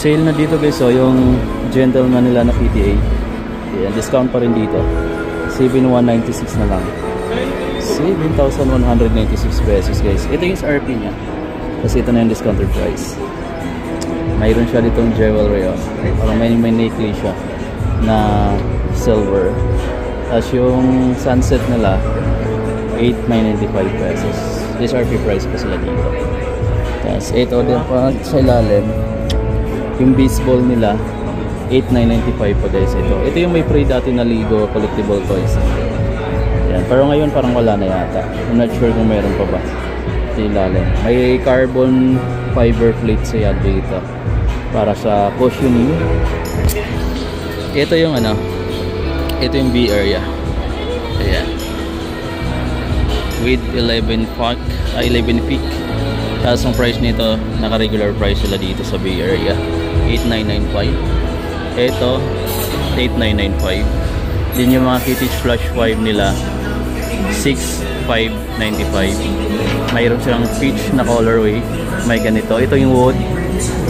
Sale na dito guys, so yung gentleman nila na PTA. Ayan, discount pa rin dito. 7,196 na lang. 7,196 pesos guys. Ito yung RP niya. Kasi ito na yung discounted price. Mayroon siya ditong jewelry. Oh. Parang may necklace siya na silver. Tapos yung sunset nila 8,995 pesos. This RP price pa sila dito. Tapos ito din pa sa ilalim. Yung baseball nila 8,995 pa guys ito. Ito yung may pre dati na Lego collectible toys. Yan. Pero ngayon parang wala na yata. I'm not sure kung meron pa ba. Sa ilalim. May carbon fiber plate siya dito. Para sa cushioning. Ito yung ano. Ito yung B area. Ayan. With 11 feet. Tapos ang price nito, naka-regular price sila dito sa B area. 8,995. Ito 8,995. Din yung mga Kitty Flash 5 nila 6,595. Mayroon silang peach na colorway. May ganito. Ito yung wood.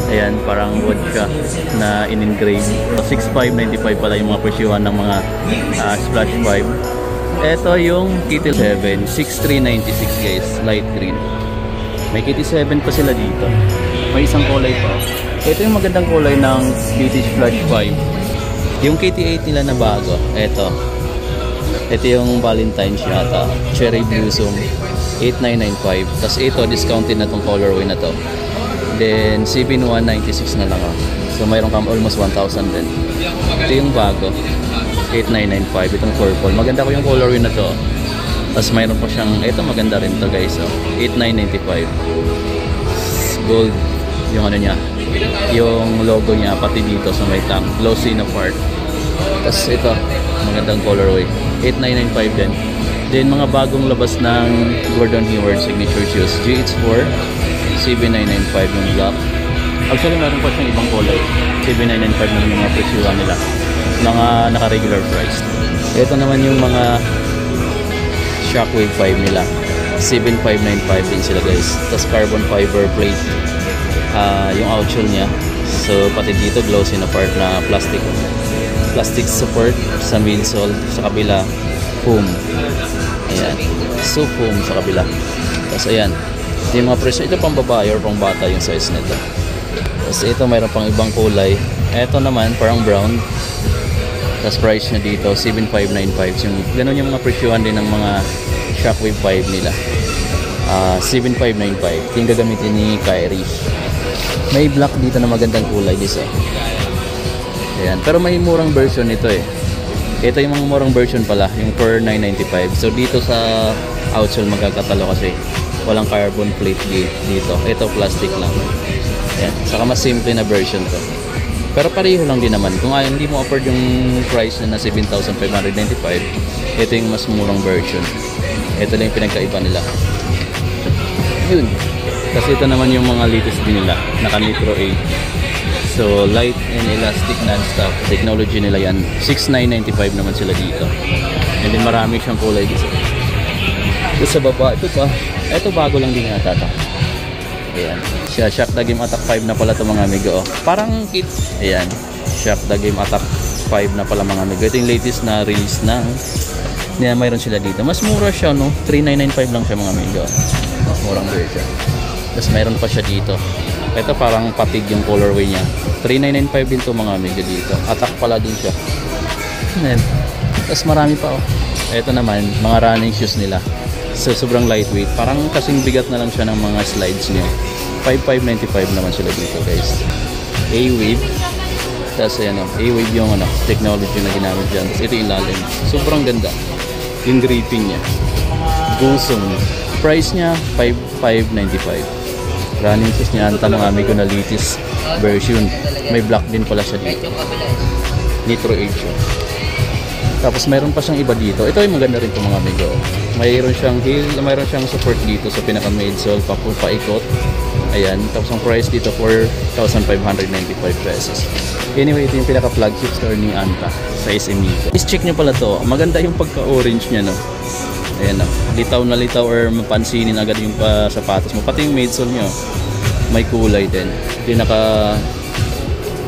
Ayan, parang wood siya na in-engrave. So 6,595 pala yung mga presyuhan ng mga Splash 5. Ito yung Kitty 7 6,396 guys. Light green. May Kitty 7 pa sila dito. May isang kulay pa. Ito yung magandang kulay ng Kitty Flash 5. Yung Kitty 8 nila na bago. Ito yung Valentine's yata. Cherry Blossom 8,995. Tapos ito discounted na tong colorway na to. Then 7,196 na lang. So mayroon kang almost 1,000 din. Ito yung bago 8,995. Itong purple. Maganda ko yung colorway na to. Tapos mayroon pa siyang, ito maganda rin to guys. 8,995. Gold yung ano niya, yung logo niya pati dito sa may tank, glossy na part. Tapos ito magandang colorway 8,995 din. Then mga bagong labas ng Gordon Hayward signature shoes GH4 7,995 yung black. Actually meron pa siyang ibang kulay 7,995 naman yung mga presyuhan nila, mga naka regular price. Ito naman yung mga Shockwave 5 nila 7,595 din sila guys. Tapos carbon fiber plate yung outsole niya. So pati dito glossy na part na plastic support sa midsole. Sa kabila foam. Ayan, so foam sa kabila. Tapos ayan, yung mga presyo. Ito pang babae or pang bata yung size nito. Tapos ito mayroon pang ibang kulay. Ito naman parang brown. Tapos price niya dito 7,595. Yung ganun yung mga presyuhan din ng mga Shockwave 5 nila. 7,595. Yung gagamitin ni Kyrie. May black dito na magandang kulay dito. Ayan. Pero may murang version nito eh. Ito yung mga murang version pala, yung per 995. So dito sa outsole magkakatalo kasi walang carbon plate dito. Ito plastic lang. Ayan. Saka mas simple na version to. Pero pareho lang din naman. Kung hindi mo afford yung price na 7,595, ito yung mas murang version. Ito lang yung pinagkaiba nila. Yun. Kasi ito naman yung mga latest din nila, naka Nitro 8. So light and elastic non-stop technology nila yan. 6,995 naman sila dito. And then marami siyang kulay dito. Ito sa baba, ito pa. Ito bago lang din yata ito. Ayan. Shock the Game Attack 5 na pala ito mga amigo. Parang kit. Ayan. Shock the Game Attack 5 na pala mga amigo. Ito yung latest na release na mayroon sila dito. Mas mura siya no. 3,995 lang siya mga amigo. Murang version. Tapos mayroon pa siya dito. Ito parang patig yung colorway niya. 3,995 din to mga amigo dito. Attack pala din siya. Ayan. Tapos marami pa oh. Ito naman, mga running shoes nila. So sobrang lightweight. Parang kasing bigat na lang siya ng mga slides niya. 5,595 naman sila dito guys. A-Wave. Tapos ayan oh. A-Wave yung technology na ginamit dyan. Ito yung lalim. Sobrang ganda. Yung draping niya. Gusong. Price niya, 5,595. Running shoes niya, ang tanong amigo na latest version. May black din pala siya dito. Nitro 8 siya. Tapos mayroon pa siyang iba dito. Ito ay maganda rin po mga amigo. Mayroon siyang heel, mayroon siyang support dito sa pinaka midsole, paikot. Ayan, tapos ang price dito 4,595 pesos. Anyway, ito yung pinaka flagship store ni Anta sa SM. Please check nyo pala to. Maganda yung pagka-orange niya no. Ayan o, litaw na litaw or mapansinin agad yung sapatos mo. Pati yung midsole nyo, may kulay din. Yung naka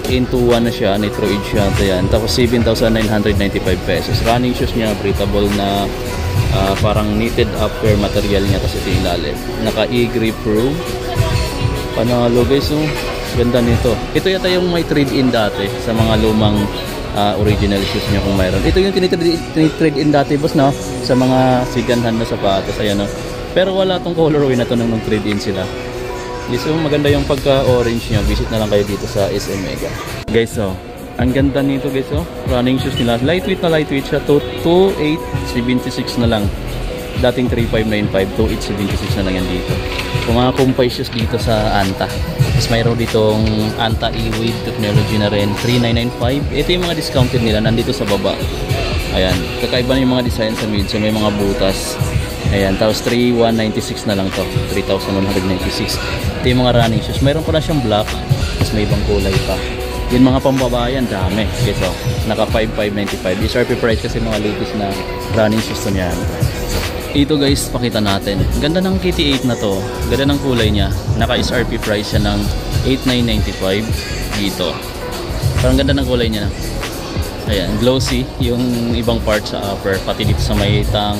into 1 na siya, nitro edge siya. Ito yan. Tapos 7,995 pesos. Running shoes niya, breathable na parang knitted upper material niya. Tapos ito yung ilalim. Naka e-grip proof. Panalo guys, oh. Ganda nito. Ito yata yung may trade-in dati sa mga lumang original shoes niya kung mayroon. Ito yung trade-in dati boss, no? Sa mga siganhan na sapatos. Ayan, no? Pero wala tong colorway na to nung trade-in sila. So maganda yung pagka-orange niya. Visit na lang kayo dito sa SM Mega. Guys, oh. Ang ganda nito guys, oh. Running shoes nila. Lightweight siya. 2,876 na lang. Dating 3,595, 2,876 na lang yan dito. Kung mga kumpay shoes dito sa Anta. Tapos mayroon ditong Anta E-Wave technology na rin, 3,995. Ito yung mga discounted nila, nandito sa baba. Ayan, kakaiba na yung mga design sa mid. So may mga butas. Ayan, tapos 3,196 na lang to. 3,196. Ito yung mga running shoes. Mayroon pa na siyang black. Tapos may ibang kulay pa. Yung mga pambabayan, dami. Okay, so, naka 5,595. SRP price kasi mga latest na running shoes to niyan. Ito guys, pakita natin. Ganda ng KT8 na to. Ganda ng kulay niya. Naka SRP price siya ng 8,995 dito. Parang ganda ng kulay niya. Ayan, glossy yung ibang part sa upper. Pati dito sa may tang.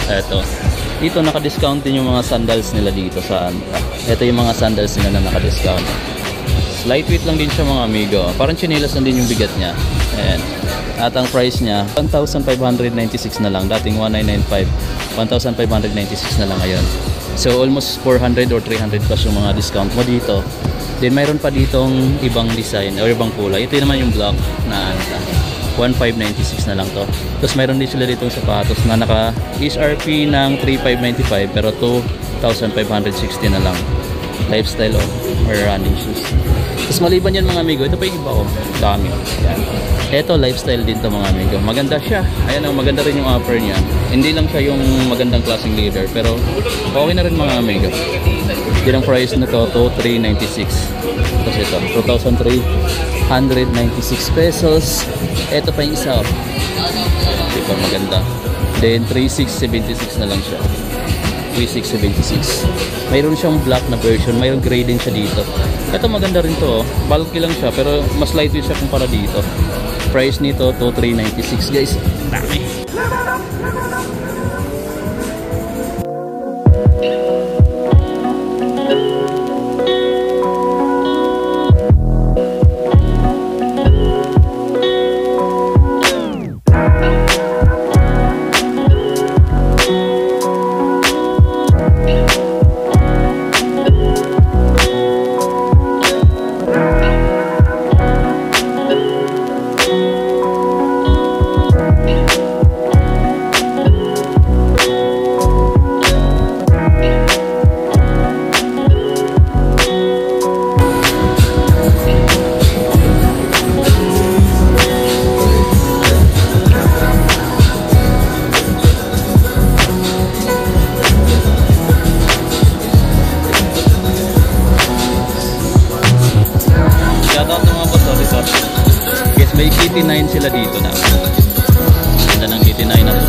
Eto. Dito naka-discount din yung mga sandals nila dito sa Anta. Ito yung mga sandals nila na naka-discount. Lightweight lang din siya mga amigo. Parang chinelas lang din yung bigat niya. Ayan. At ang price niya, 1,596 na lang. Dating 1,995. 1,596 na lang ngayon. So almost 400 or 300 plus yung mga discount mo dito. Then mayroon pa ditong ibang design or ibang kulay. Ito naman yung black na Anta. 1,596 na lang to. Tapos mayroon din sila ditong sapatos na naka SRP ng 3,595 pero 2,560 na lang. Lifestyle or running shoes. Tapos maliban yan mga amigo, ito pa yung iba dami. Yan. Ito lifestyle din to mga amigo. Maganda siya. Ayan, maganda rin yung upper niya. Hindi lang siya yung magandang klaseng leather pero okay na rin mga amigo. Yan ang price na to, 2,396. Tapos ito, 2,396 pesos. Ito pa yung isa. Diba maganda. Then 3,676 na lang siya. 3,676. Mayroon siyang black na version. Mayroon gray din siya dito. Ito maganda rin to. Bulky lang siya pero mas lightweight siya kumpara dito. Price nito 2,396 guys. Dami. May KT9 sila dito na. Ganda ng KT9 na to.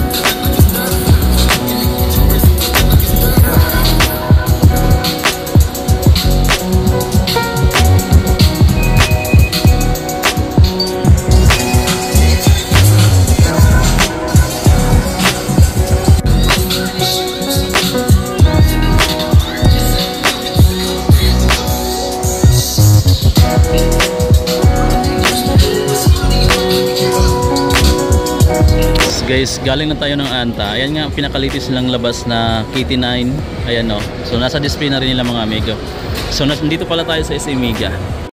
Guys, galing na tayo ng Anta. Ayan nga, pinakalitis nilang labas na KT9. Ayan, no. So nasa display na rin nila mga amigo. So nandito pala tayo sa SM Mega.